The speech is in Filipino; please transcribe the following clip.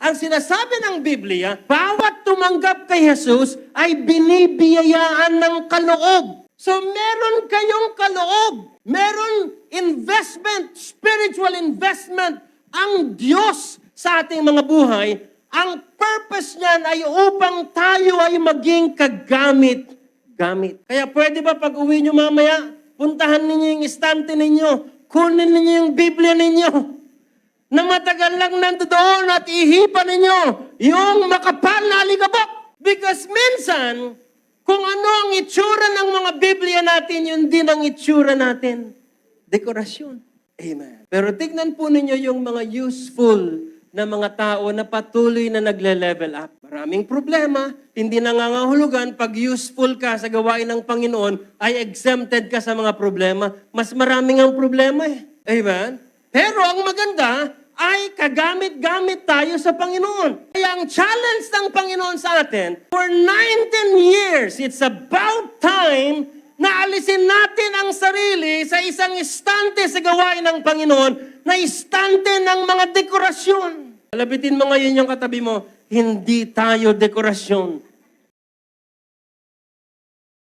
Ang sinasabi ng Biblia, bawat tumanggap kay Jesus ay binibiyayaan ng kaloob. So meron kayong kaloob. Meron investment, spiritual investment, ang Diyos sa ating mga buhay. Ang purpose niyan ay upang tayo ay maging kagamit-gamit. Kaya pwede ba pag uwi nyo mamaya, puntahan ninyo yung estante ninyo, kunin ninyo yung Biblia ninyo, na matagal lang nandoon at ihipan ninyo yung makapal na alikabok. Because minsan, kung ano ang itsura ng mga Biblia natin, yun din ang itsura natin. Dekorasyon. Amen. Pero tignan po ninyo yung mga useful na mga tao na patuloy na nagle-level up. Maraming problema, hindi nangangahulugan pag useful ka sa gawain ng Panginoon, ay exempted ka sa mga problema. Mas maraming ang problema eh. Amen? Pero ang maganda ay kagamit-gamit tayo sa Panginoon. Kaya ang challenge ng Panginoon sa atin, for 19 years, it's about time na alisin natin ang sarili sa isang istante sa gawain ng Panginoon na istante ng mga dekorasyon. Alabitin mo ngayon yung katabi mo, hindi tayo dekorasyon.